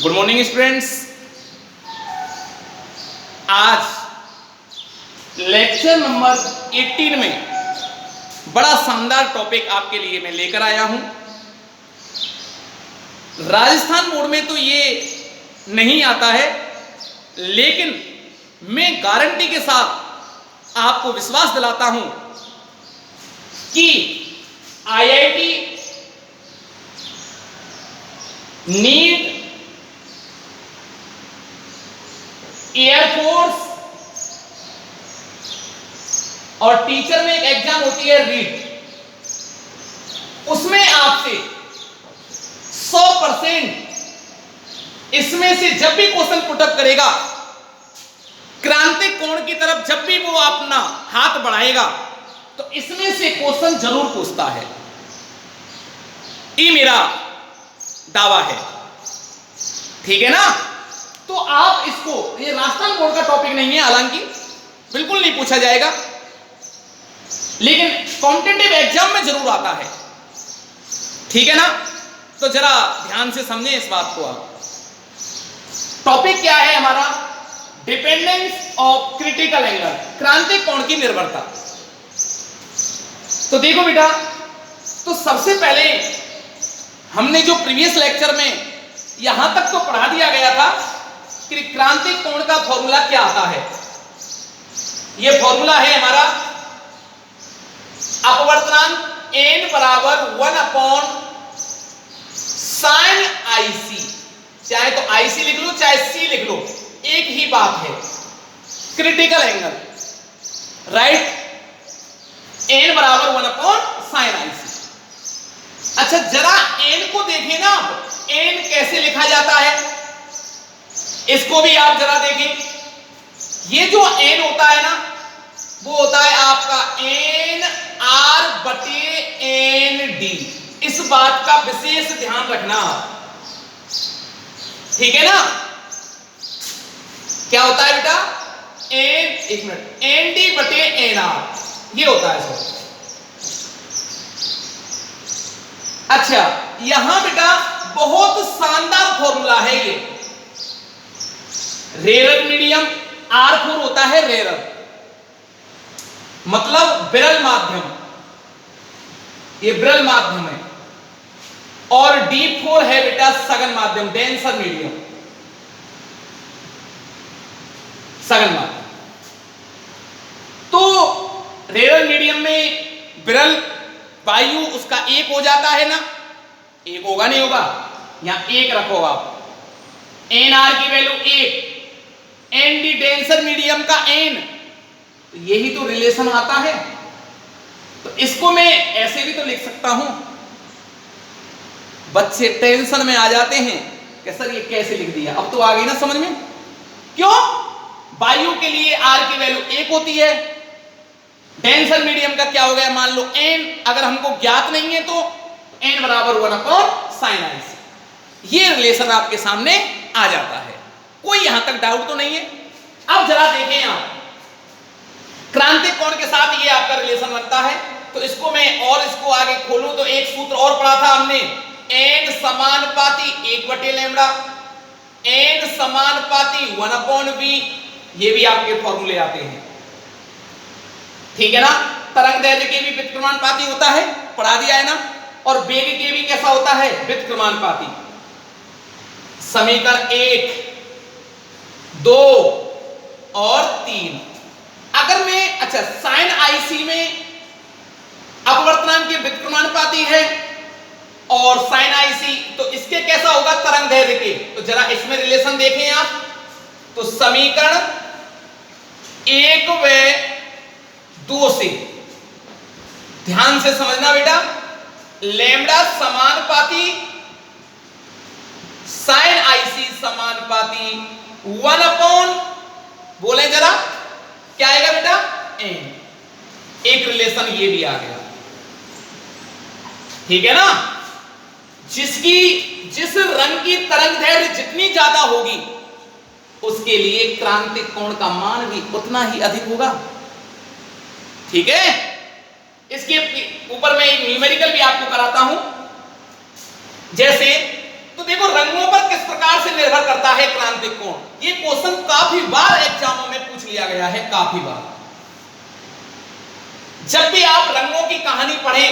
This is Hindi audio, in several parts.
Good morning students. आज लेक्चर नंबर 18 में बड़ा शानदार टॉपिक आपके लिए मैं लेकर आया हूं। राजस्थान बोर्ड में तो ये नहीं आता है, लेकिन मैं गारंटी के साथ आपको विश्वास दिलाता हूं कि आईआईटी, नीट, एयरफोर्स और टीचर में एक एग्जाम होती है रीट, उसमें आपसे 100% इसमें से जब भी क्वेश्चन पुटअप करेगा, क्रांतिक कोण की तरफ जब भी वो अपना हाथ बढ़ाएगा तो इसमें से क्वेश्चन जरूर पूछता है। ये मेरा दावा है, ठीक है ना। तो आप इसको, ये राजस्थान बोर्ड का टॉपिक नहीं है, हालांकि बिल्कुल नहीं पूछा जाएगा, लेकिन कॉम्पिटिटिव एग्जाम में जरूर आता है, ठीक है ना। तो जरा ध्यान से समझें इस बात को। आप टॉपिक क्या है हमारा? डिपेंडेंस ऑफ क्रिटिकल एंगल, क्रांतिक कोण की निर्भरता। तो देखो बेटा, तो सबसे पहले हमने जो प्रीवियस लेक्चर में यहां तक तो पढ़ा दिया गया था कि क्रांतिक कोण का फॉर्मूला क्या आता है। यह फॉर्मूला है हमारा अपवर्तनांक n बराबर 1 sin IC। चाहे तो IC लिख लो चाहे C लिख लो, एक ही बात है, क्रिटिकल एंगल, राइट। n बराबर 1 sin IC। अच्छा, जरा n को देखें ना, n कैसे लिखा जाता है, इसको भी आप जरा देखें। ये जो n होता है ना, वो होता है आपका n r बटे n d। इस बात का विशेष ध्यान रखना, ठीक है ना। क्या होता है बेटा? एक मिनट, n d बटे n r, ये होता है सर। अच्छा, यहां बेटा बहुत शानदार फॉर्मूला है ये। रेरर मीडियम, R4 होता है रेरर, मतलब विरल माध्यम, ये विरल माध्यम है, और D4 है बेटा सघन माध्यम, डेंसर मीडियम, सघन माध्यम। तो रेरर मीडियम में विरल वायु उसका एक हो जाता है ना, एक होगा नहीं होगा, यहां एक रखो आप, NR की वैल्यू 1, ND डेंसर मीडियम का n, तो यही तो रिलेशन आता है। तो इसको मैं ऐसे भी तो लिख सकता हूं। बच्चे टेंशन में आ जाते हैं कि सर ये कैसे लिख दिया, अब तो आ गई ना समझ में। क्यों? वायु के लिए R की वैल्यू 1 होती है, डेंसर मीडियम का क्या हो गया, मान लो n, अगर हमको ज्ञात नहीं है तो n बराबर 1 sin IC। ये रिलेशन आपके सामने आ जाता है, कोई यहां तक डाउट तो नहीं है। अब जरा देखें आप, क्रांतिक कोण के साथ ये आपका रिलेशन बनता है, तो इसको मैं और इसको आगे खोलूं तो एक सूत्र और पढ़ा था हमने, n समानुपाती 1 बटे लैम्डा, n समानुपाती 1/v, ये भी आपके फॉर्मूले आते हैं, ठीक है ना। तरंग दैर्ध्य के भी व्युत्क्रमानुपाती होता है, पढ़ा दिया है ना, और वेग के भी कैसा होता है, व्युत्क्रमानुपाती। समीकरण 1, 2 और 3। अगर मैं, अच्छा, साइन IC में अपवर्तनांक के व्युत्क्रमानुपाती है और साइन IC, तो इसके कैसा होगा, तरंग दैर्ध्य के। तो जरा इसमें रिलेशन देखें आप, तो समीकरण 1 व 2 से ध्यान से समझना बेटा, लैम्डा समानुपाती साइन IC समानुपाती 1 बोले जरा क्या आएगा बेटा, n। एक रिलेशन ये भी आ गया, ठीक है ना। जिस रंग की तरंग दैर्ध्य जितनी ज्यादा होगी, उसके लिए क्रांतिक कोण का मान भी उतना ही अधिक होगा, ठीक है। इसके ऊपर मैं एक न्यूमेरिकल भी आपको कराता हूं। जैसे, तो देखो रंगों पर किस प्रकार से निर्भर करता है क्रांतिक कोण? ये क्वेश्चन काफी बार एग्जामों में पूछ लिया गया है, काफी बार। जब भी आप रंगों की कहानी पढ़ें,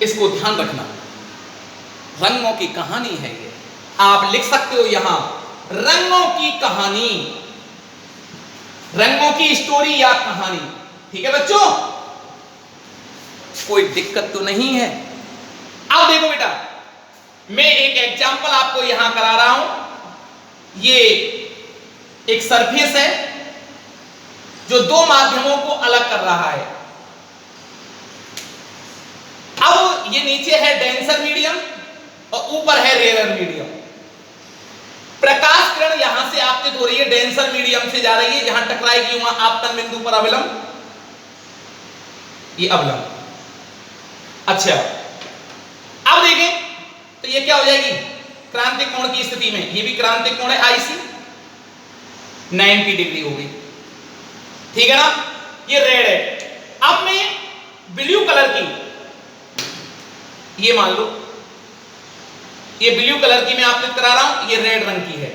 इसको ध्यान रखना, रंगों की कहानी है ये। आप लिख सकते हो यहां रंगों की कहानी, रंगों की स्टोरी या कहानी। ठीक है बच्चों, कोई दिक्कत तो नहीं है। अब देखो बेटा, मैं एक एग्जांपल आपको यहां करा रहा हूं। ये एक सरफेस है जो दो माध्यमों को अलग कर रहा है। अब ये नीचे है डेंसर मीडियम और ऊपर है रेयर मीडियम। प्रकाश किरण यहां से आपतित हो रही है, डेंसर मीडियम से जा रही है, जहां टकराएगी वहां आपतन बिंदु पर अवलंब, ये अवलंब। अच्छा, अब देखें तो ये क्या हो जाएगी क्रांतिक कोण की स्थिति में, ये भी क्रांतिक कोण है आईसी, 90 डिग्री हो गई। ठीक है ना, ये रेड है। अब मैं ब्लू कलर की, ये मान लो ये ब्लू कलर की मैं आपतित करा रहा हूं, ये रेड रंग की है,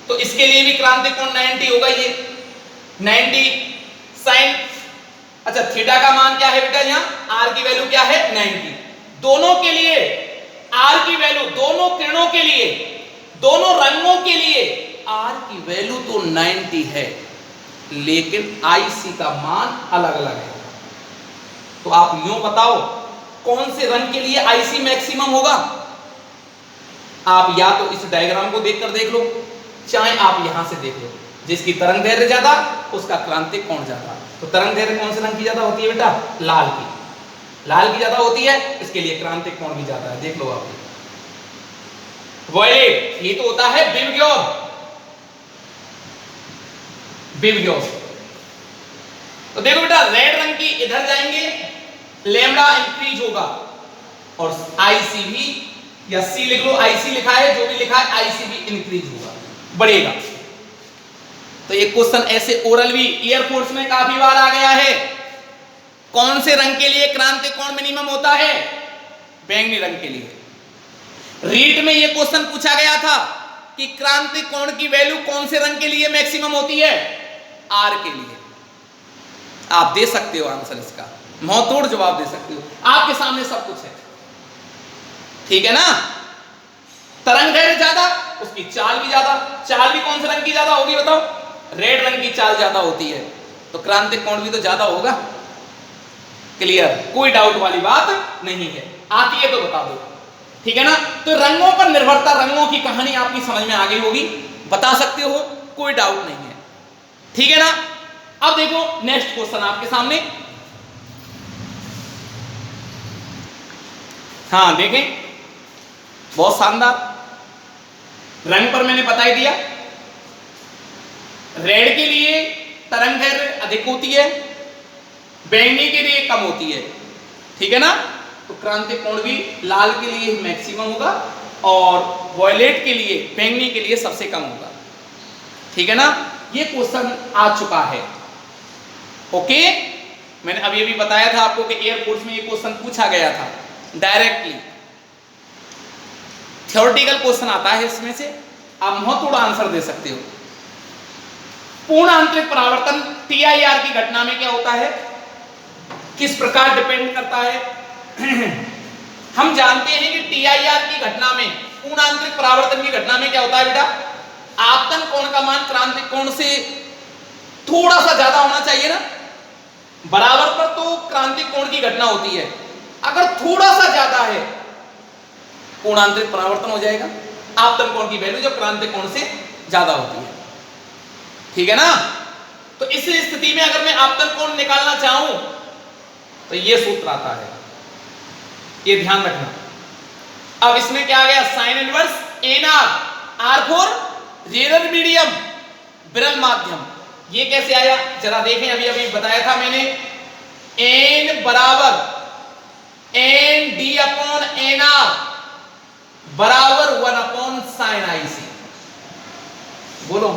तो इसके लिए भी क्रांतिक कोण 90 होगा, ये 90 साइन। अच्छा, थीटा का मान क्या है बेटा, यहां आर की वैल्यू क्या है 90। दोनों के लिए आर की वैल्यू, दोनों किरणों के लिए, दोनों रंगों के लिए आर की वैल्यू तो 90 है, लेकिन आईसी का मान अलग अलग है। तो आप यूं बताओ कौन से रंग के लिए आईसी मैक्सिमम होगा? आप या तो इस डायग्राम को देखकर देख लो, चाहे आप यहां से देख लो। जिसकी तरंग दैर्घ्य ज्यादा उसका क्रांतिक कोण ज्यादा। तो तरंग दैर्घ्य कौन से रंग की ज्यादा होती है बेटा? लाल की, लाल की ज्यादा होती है, इसके लिए क्रांतिक कोण भी ज्यादा है। देख लो आप, वॉयलेट ये तो होता है विवग्योर, विवग्योर। तो देखो बेटा, रेड रंग की इधर जाएंगे, लैम्डा इंक्रीज होगा और आईसी भी, या सी लिख लो, आईसी लिखा है, जो भी लिखा है आईसी भी इंक्रीज होगा, बढ़ेगा। तो ये क्वेश्चन ऐसे ओरल भी एयरफोर्स में काफी बार आ गया है। कौन से रंग के लिए क्रांतिक कोण मिनिमम होता है? बैंगनी रंग के लिए। रीट में ये क्वेश्चन पूछा गया था कि क्रांतिक कोण की वैल्यू कौन से रंग के लिए मैक्सिमम होती है? आर के लिए। आप दे सकते हो आंसर इसका, मुंह तोड़ जवाब दे सकते हो, आपके सामने सब कुछ है। ठीक है ना, तरंग दैर्घ्य ज्यादा, उसकी चाल भी ज्यादा। चाल भी कौन से रंग की ज्यादा होगी बताओ? रेड रंग की चाल ज्यादा होती है, तो क्रांतिक कोण भी तो ज्यादा होगा। क्लियर, कोई डाउट वाली बात नहीं है। आती है तो बता दो। ठीक है ना, तो रंगों पर निर्भरता, रंगों की कहानी आपकी समझ में आ गई होगी, बता सकते हो, कोई डाउट नहीं है। ठीक है ना, अब देखो नेक्स्ट क्वेश्चन आपके सामने। हाँ देखें, बहुत शानदार। रंग पर मैंने बता ही दिया, रेड के लिए तरंग दैर्घ्य अधिक होती है, बैंगनी के लिए कम होती है। ठीक है ना, तो क्रांतिक कोण भी लाल के लिए मैक्सिमम होगा और वॉयलेट के लिए, बैंगनी के लिए सबसे कम होगा। ठीक है ना, ये क्वेश्चन आ चुका है। ओके, मैंने अभी अभी बताया था आपको कि एयरफोर्स में ये क्वेश्चन पूछा गया था डायरेक्टली। थ्योरेटिकल क्वेश्चन आता है इसमें से, आप मुंह तोड़ आंसर दे सकते हो। पूर्ण आंतरिक परावर्तन टीआईआर की घटना में क्या होता है, किस प्रकार डिपेंड करता है? हम जानते हैं कि टीआईआर की घटना में, पूर्ण आंतरिक परावर्तन की घटना में क्या होता है बेटा? आपतन कोण का मान क्रांतिक कोण से थोड़ा सा ज्यादा होना चाहिए ना। बराबर पर तो क्रांतिक कोण की घटना होती है, अगर थोड़ा सा ज्यादा है पूर्ण आंतरिक परावर्तन हो जाएगा। आपतन कोण की वैल्यू जो क्रांतिक कोण से ज्यादा होती है। ठीक है ना, तो इस स्थिति में अगर मैं आपतन कोण निकालना चाहूं तो ये सूत्र आता है, ये ध्यान रखना। अब इसमें क्या आ गया? Sine inverse N R, R for rare medium, विरल माध्यम। ये कैसे आया जरा देखें, अभी अभी बताया था मैंने, एन बराबर N D upon N R बराबर 1 अपॉन साइन आईसी। बोलो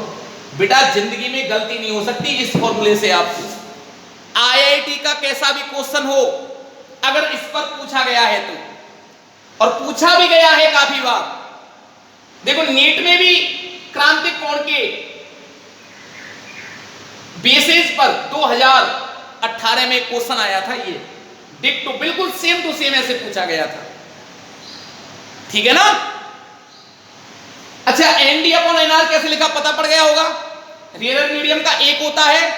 बेटा, जिंदगी में गलती नहीं हो सकती इस फॉर्मूले से। आपको आईआईटी का कैसा भी क्वेश्चन हो, अगर इस पर पूछा गया है तो, और पूछा भी गया है काफी बार, देखो नीट में भी क्रांतिक कोण के बेसिस पर 2018 में क्वेश्चन आया था, ये डिक्टो बिल्कुल सेम टू सेम ऐसे पूछा गया था, ठीक है ना। अच्छा, एनडी अपॉन एनआर कैसे लिखा पता पड़ गया होगा। रेयर मीडियम का एक होता है,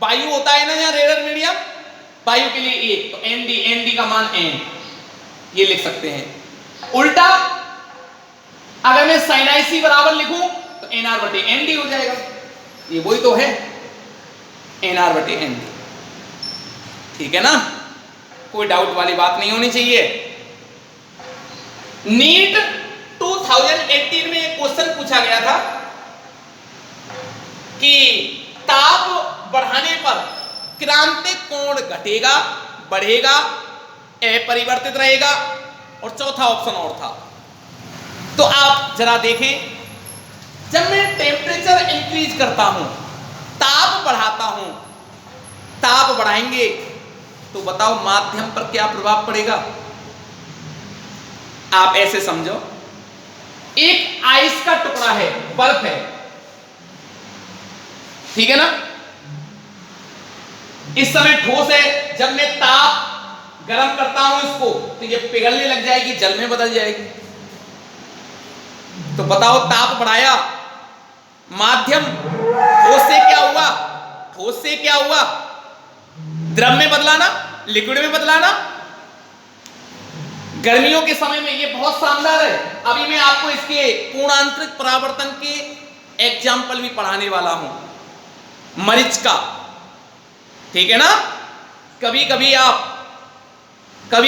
वायु होता है ना यहाँ रेयर मीडियम, वायु के लिए एक, तो एनडी का मान एन, ये लिख सकते हैं। उल्टा अगर मैं साइन IC बराबर लिखूं तो एनआर बटे एनडी हो जाएगा, ये वही तो है, एनआर बटे एनडी, ठीक है ना, कोई डाउट वाली बात नहीं होनी चाहिए। नीट 2018 में एक क्वेश्चन पूछा गया था कि ताप बढ़ाने पर क्रांतिक कोण घटेगा, बढ़ेगा, अपरिवर्तित रहेगा, और चौथा ऑप्शन और था। तो आप जरा देखें, जब मैं टेम्परेचर इंक्रीज करता हूं, ताप बढ़ाता हूं, ताप बढ़ाएंगे तो बताओ माध्यम पर क्या प्रभाव पड़ेगा। आप ऐसे समझो, एक आइस का टुकड़ा है, बर्फ है, ठीक है ना, इस समय ठोस है, जब मैं ताप गर्म करता हूं इसको तो ये पिघलने लग जाएगी, जल में बदल जाएगी। तो बताओ ताप बढ़ाया, माध्यम ठोस से क्या हुआ, ठोस से क्या हुआ, द्रव में बदला ना, लिक्विड में बदला ना। गर्मियों के समय में ये बहुत शानदार है, अभी मैं आपको इसके पूर्णांतरिक परावर्तन के एग्जाम्पल भी पढ़ाने वाला हूं, मरीच का, ठीक है ना। कभी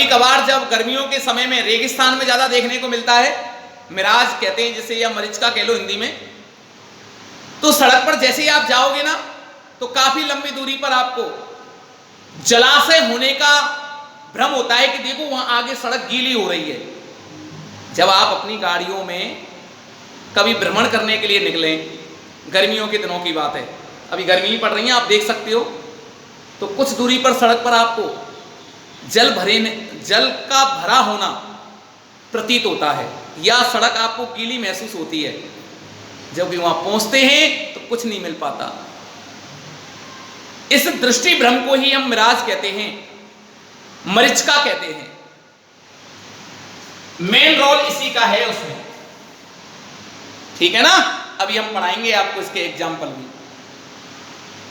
कभार जब गर्मियों के समय में रेगिस्तान में ज्यादा देखने को मिलता है, मिराज कहते हैं जिसे, या मरीचिका कह लो हिंदी में, तो सड़क पर जैसे ही आप जाओगे ना तो काफी लंबी दूरी पर आपको जलाशय होने का भ्रम होता है कि देखो वहां आगे सड़क गीली हो रही है। जब आप अपनी गाड़ियों में कभी भ्रमण करने के लिए निकले, गर्मियों के दिनों की बात है, अभी गर्मी पड़ रही है, आप देख सकते हो, तो कुछ दूरी पर सड़क पर आपको जल का भरा होना प्रतीत होता है, या सड़क आपको गीली महसूस होती है। जब भी वहां पहुंचते हैं तो कुछ नहीं मिल पाता। इस दृष्टि भ्रम को ही हम मिराज कहते हैं, मरीचिका कहते हैं। मेन रोल इसी का है उसमें, ठीक है ना। अभी हम पढ़ाएंगे आपको इसके एग्जाम्पल भी।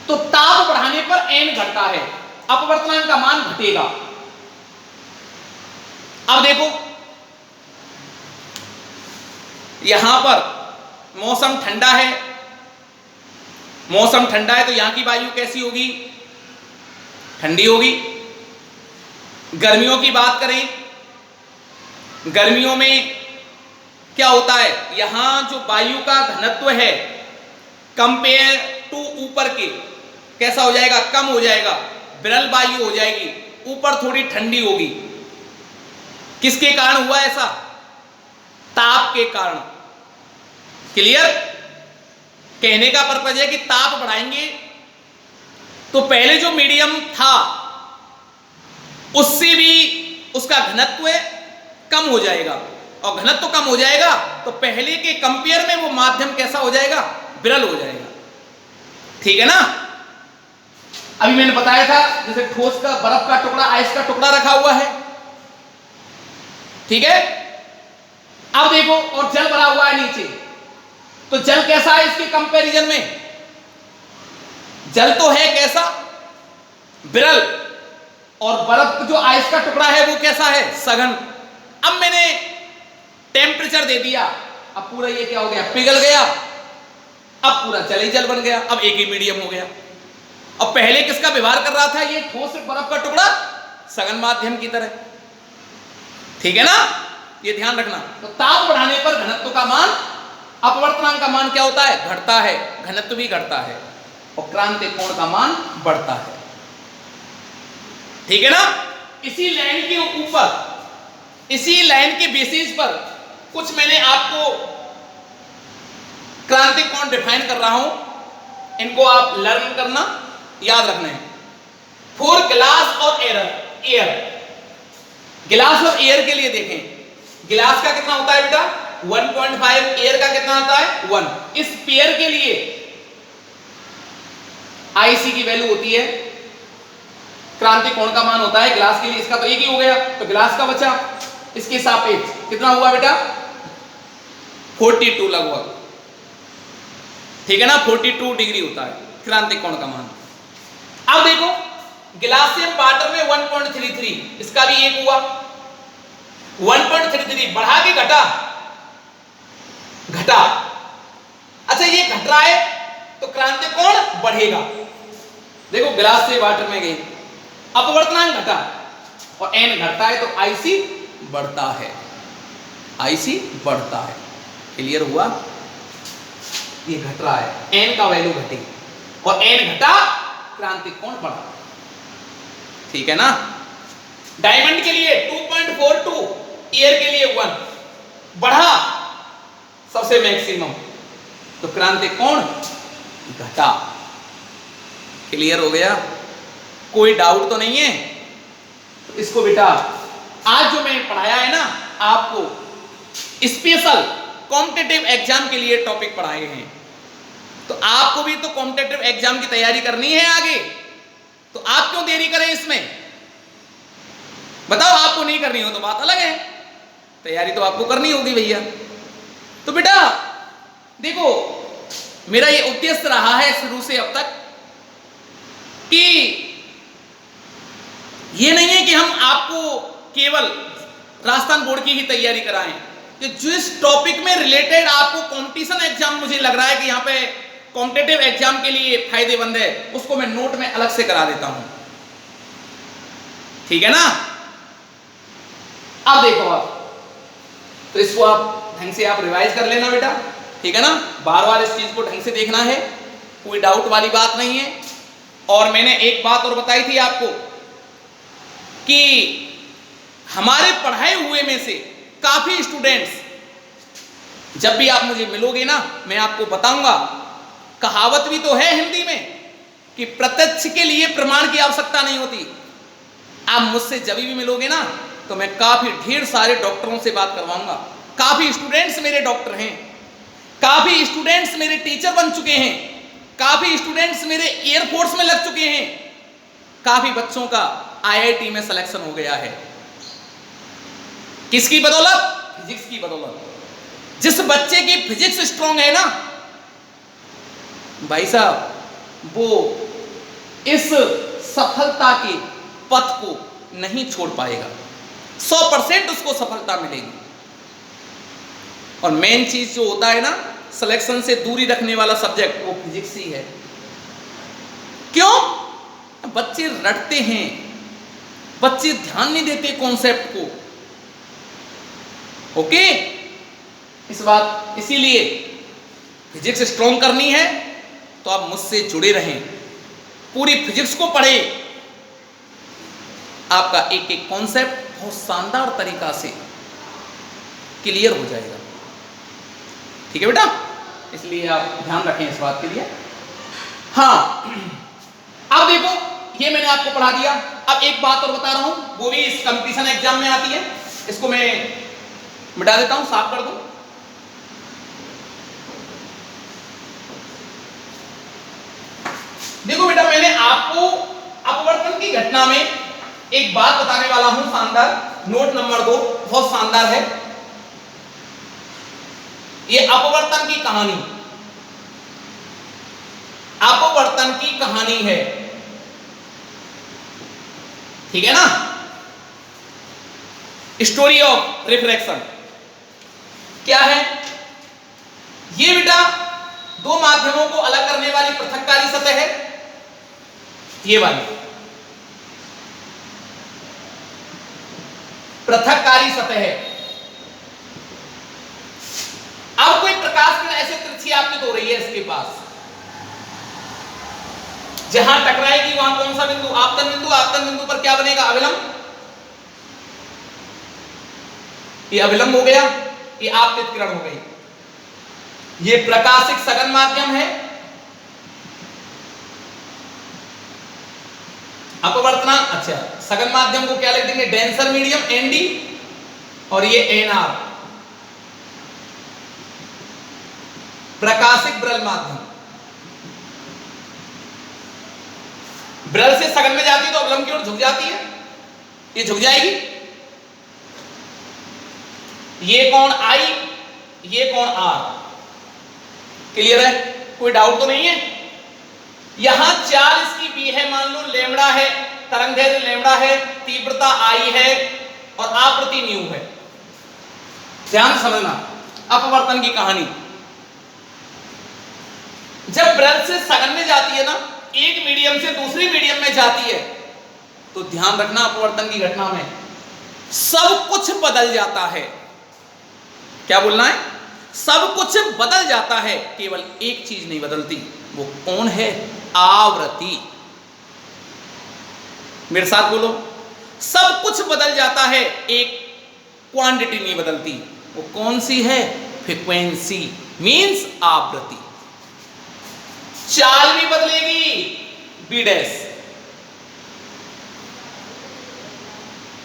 तो ताप बढ़ाने पर एन घटता है, अपवर्तनांक का मान घटेगा। अब देखो यहां पर मौसम ठंडा है, मौसम ठंडा है तो यहां की वायु कैसी होगी, ठंडी होगी। गर्मियों की बात करें, गर्मियों में क्या होता है, यहां जो वायु का घनत्व है कंपेयर टू ऊपर के कैसा हो जाएगा, कम हो जाएगा, विरल वायु हो जाएगी, ऊपर थोड़ी ठंडी होगी। किसके कारण हुआ ऐसा, ताप के कारण। क्लियर, कहने का पर्पज है कि ताप बढ़ाएंगे तो पहले जो मीडियम था उससे भी उसका घनत्व कम हो जाएगा, और घनत्व कम हो जाएगा तो पहले के कंपेयर में वो माध्यम कैसा हो जाएगा, विरल हो जाएगा, ठीक है ना। अभी मैंने बताया था जैसे ठोस का, बर्फ का टुकड़ा, आइस का टुकड़ा रखा हुआ है, ठीक है। अब देखो, और जल भरा हुआ है नीचे, तो जल कैसा है इसके कंपैरिजन में, जल तो है कैसा, विरल, और बर्फ जो आइस का टुकड़ा है वो कैसा है, सघन। अब मैंने टेम्परेचर दे दिया, अब पूरा ये क्या हो गया, पिघल गया, अब पूरा जल ही जल बन गया, अब एक ही मीडियम हो गया। अब पहले किसका व्यवहार कर रहा था, ये ठोस बर्फ का टुकड़ा सघन माध्यम की तरह, ठीक है ना, ये ध्यान रखना। तो ताप बढ़ाने पर घनत्व का मान, अपवर्तनांक का मान क्या होता है, घटता है, घनत्व भी घटता है, और क्रांतिक कोण का मान बढ़ता है, ठीक है ना। इसी लाइन के ऊपर, इसी लाइन के बेसिस पर कुछ मैंने आपको क्रांतिक कोण डिफाइन कर रहा हूं, इनको आप लर्न करना, याद रखना है। फॉर गिलास और एयर, गिलास और एयर के लिए देखें, गिलास का कितना होता है बेटा, 1.5, एयर का कितना आता है 1। इस पेयर के लिए आईसी की वैल्यू होती है, क्रांतिक कोण का मान होता है ग्लास के लिए, इसका तो एक ही हो गया, तो ग्लास का बचा, इसके सापेक्ष कितना हुआ बेटा 42 लगभग, ठीक है ना, 42 डिग्री होता है क्रांतिक कोण का मान। अब देखो ग्लासियम वाटर में 1.33, इसका भी एक हुआ 1.33, बढ़ा के घटा, घटा, अच्छा ये घट रहा है तो क्रांतिक कोण बढ़ेगा। देखो ग्लास से वाटर में गई, अपवर्तनांक घटा और एन घटता है तो आईसी बढ़ता है, आईसी बढ़ता है, क्लियर हुआ, ये घट रहा है, एन का वैल्यू घटी और एन घटा क्रांतिक कोण बढ़ा, ठीक है ना। डायमंड के लिए 2.42, एयर के लिए 1, बढ़ा सबसे मैक्सिमम तो क्रांतिक कोण घटा, क्लियर हो गया, कोई डाउट तो नहीं है। तो इसको बेटा आज जो मैं पढ़ाया है ना आपको, स्पेशल कॉम्पिटिटिव एग्जाम के लिए टॉपिक पढ़ाए हैं, तो आपको भी तो कॉम्पिटिटिव एग्जाम की तैयारी करनी है आगे, तो आप क्यों देरी करें इसमें, बताओ, आपको नहीं करनी हो तो बात अलग है, तैयारी तो आपको करनी होगी भैया। तो बेटा देखो मेरा ये उद्देश्य रहा है शुरू से अब तक कि ये नहीं है कि हम आपको केवल राजस्थान बोर्ड की ही तैयारी कराएं, कि जिस टॉपिक में रिलेटेड आपको कंपटीशन एग्जाम मुझे लग रहा है कि यहां पे कॉम्पिटिटिव एग्जाम के लिए फायदेमंद है, उसको मैं नोट में अलग से करा देता हूं, ठीक है ना। अब देखो आप, तो इसको आप ढंग से आप रिवाइज कर लेना बेटा, ठीक है ना, बार बार इस चीज को ढंग से देखना है, कोई डाउट वाली बात नहीं है। और मैंने एक बात और बताई थी आपको कि हमारे पढ़ाए हुए में से काफी स्टूडेंट्स, जब भी आप मुझे मिलोगे ना मैं आपको बताऊंगा, कहावत भी तो है हिंदी में कि प्रत्यक्ष के लिए प्रमाण की आवश्यकता नहीं होती। आप मुझसे जब भी मिलोगे ना तो मैं काफी ढेर सारे डॉक्टरों से बात करवाऊंगा, काफी स्टूडेंट्स मेरे डॉक्टर हैं, काफी स्टूडेंट्स मेरे टीचर बन चुके हैं, काफी स्टूडेंट्स मेरे एयरफोर्स में लग चुके हैं, काफी बच्चों का आईआईटी में सिलेक्शन हो गया है, किसकी बदौलत, फिजिक्स की बदौलत। जिस बच्चे की फिजिक्स स्ट्रांग है ना भाई साहब, वो इस सफलता के पथ को नहीं छोड़ पाएगा, 100% उसको सफलता मिलेगी। और मेन चीज जो होता है ना सिलेक्शन से दूरी रखने वाला सब्जेक्ट, वो फिजिक्स ही है। क्यों, बच्चे रटते हैं, बच्चे ध्यान नहीं देते कॉन्सेप्ट को, ओके। इस बात इसीलिए फिजिक्स स्ट्रॉन्ग करनी है तो आप मुझसे जुड़े रहें, पूरी फिजिक्स को पढ़ें, आपका एक एक कॉन्सेप्ट बहुत शानदार तरीका से क्लियर हो जाएगा, ठीक है बेटा, इसलिए आप ध्यान रखें इस बात के लिए। हाँ अब देखो ये मैंने आपको पढ़ा दिया, अब एक बात और बता रहा हूं, वो भी इस कंपटीशन एग्जाम में आती है, इसको मैं मिटा देता हूं, साफ कर दूं। देखो बेटा मैंने आपको अपवर्तन की घटना में एक बात बताने वाला हूं शानदार, नोट नंबर 2 बहुत शानदार है, ये अपवर्तन की कहानी, अपवर्तन की कहानी है, ठीक है ना, स्टोरी ऑफ रिफ्रैक्शन। क्या है ये बेटा, दो माध्यमों को अलग करने वाली पृथक्कारी सतह है, ये वाली पृथक्कारी सतह है। अब कोई प्रकाश किरण ऐसे तिरछी आपतित हो रही है इसके पास, जहां टकराएगी वहां कौन सा बिंदु, आपतन बिंदु, आपतन बिंदु पर क्या बनेगा, अविलंब, ये अविलंब हो गया, ये आपतित किरण हो गई, ये प्रकाशिक सघन माध्यम है, अपवर्तनांक, अच्छा सघन माध्यम को क्या लिख देंगे, डेंसर मीडियम एनडी, और ये एनआर, प्रकाशिक ब्रल माध्यम, ब्रल से सघन में जाती है तो अवलंब की ओर झुक जाती है, ये झुक जाएगी। ये कोण I, ये कोण R। क्लियर है? कोई डाउट तो नहीं है? यहां चाल इसकी B है, मान लो लैम्बडा है, तरंगदैर्घ्य लैम्बडा है, तीव्रता I है और आवृत्ति न्यू है। ध्यान समझना अपवर्तन की कहानी। जब ब्रल से सघन में जाती है ना, एक मीडियम से दूसरी मीडियम में जाती है, तो ध्यान रखना अपवर्तन की घटना में सब कुछ बदल जाता है। क्या बोलना है? सब कुछ बदल जाता है, केवल एक चीज नहीं बदलती, वो कौन है? आवृत्ति। मेरे साथ बोलो, सब कुछ बदल जाता है, एक क्वांटिटी नहीं बदलती, वो कौन सी है? फ्रीक्वेंसी, मींस आवृत्ति। चाल भी बदलेगी, बी डैश।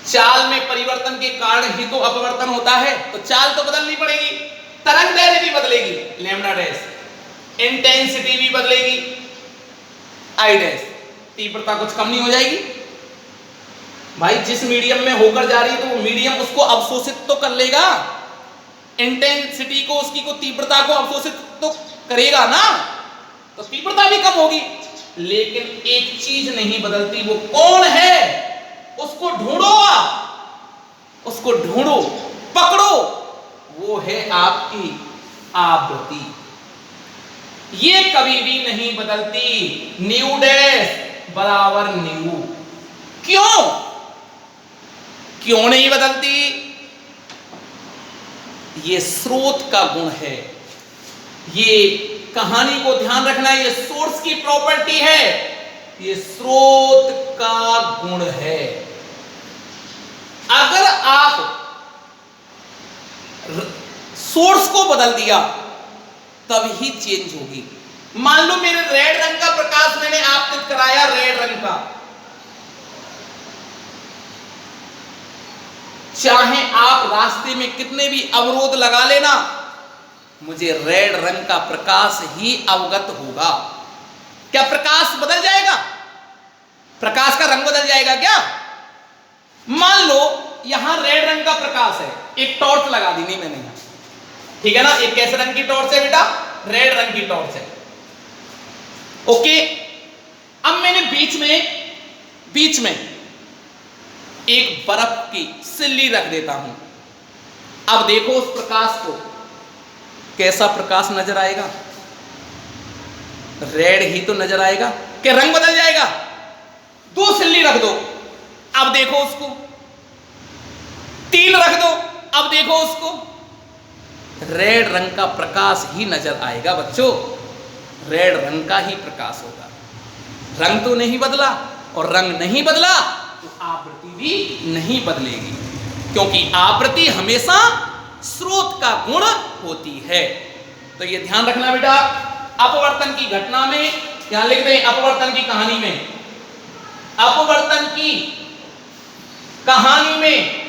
चाल में परिवर्तन के कारण ही तो अपवर्तन होता है, तो चाल तो बदलनी पड़ेगी। तरंगदैर्घ्य भी बदलेगी, लैम्बडा डैश। इंटेंसिटी भी बदलेगी, आई डैश। तीव्रता कुछ कम नहीं हो जाएगी भाई? जिस मीडियम में होकर जा रही है तो वो मीडियम उसको अवशोषित तो कर लेगा, इंटेंसिटी को, उसकी को, तीव्रता को अवशोषित तो करेगा ना, तो तीव्रता भी कम होगी। लेकिन एक चीज नहीं बदलती, वो कौन है? उसको ढूंढो आप, उसको ढूंढो, पकड़ो, वो है आपकी आवृत्ति। ये कभी भी नहीं बदलती। न्यू डैश बराबर न्यू। क्यों? क्यों नहीं बदलती? ये स्रोत का गुण है। ये कहानी को ध्यान रखना, ये सोर्स की प्रॉपर्टी है, ये स्रोत का गुण है। अगर आप सोर्स को बदल दिया तब ही चेंज होगी। मान लो मेरे रेड रंग का प्रकाश मैंने आपतित कराया, रेड रंग का, चाहे आप रास्ते में कितने भी अवरोध लगा लेना, मुझे रेड रंग का प्रकाश ही अवगत होगा। क्या प्रकाश बदल जाएगा? प्रकाश का रंग बदल जाएगा क्या? मान लो यहां रेड रंग का प्रकाश है, एक टॉर्च लगा दी नहीं मैंने यहां, ठीक है ना? एक कैसे रंग की टॉर्च है बेटा? रेड रंग की टॉर्च है। ओके, अब मैंने बीच में एक बर्फ की सिल्ली रख देता हूं। अब देखो उस प्रकाश को, कैसा प्रकाश नजर आएगा? रेड ही तो नजर आएगा। क्या रंग बदल जाएगा? दो सिल्ली रख दो, अब देखो उसको। तीन रख दो, अब देखो उसको। रेड रंग का प्रकाश ही नजर आएगा बच्चों, रेड रंग का ही प्रकाश होगा। रंग तो नहीं बदला, और रंग नहीं बदला तो आवृत्ति भी नहीं बदलेगी, क्योंकि आवृत्ति हमेशा स्रोत का गुण होती है। तो ये ध्यान रखना बेटा। अपवर्तन की घटना में, यहां लिख दें अपवर्तन की कहानी में, अपवर्तन की कहानी में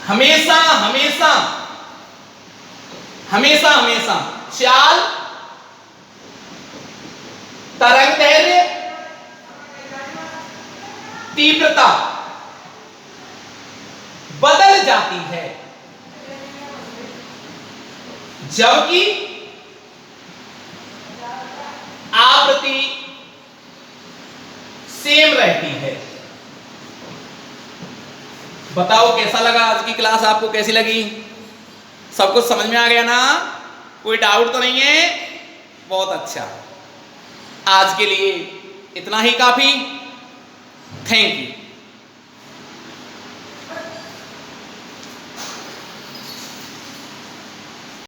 हमेशा हमेशा हमेशा हमेशा चाल, तरंगदैर्घ्य, तीव्रता बदल जाती है, जबकि आवृत्ति सेम रहती है। बताओ कैसा लगा आज की क्लास? आपको कैसी लगी? सब कुछ समझ में आ गया ना? कोई डाउट तो नहीं है? बहुत अच्छा। आज के लिए इतना ही काफी। Thank you.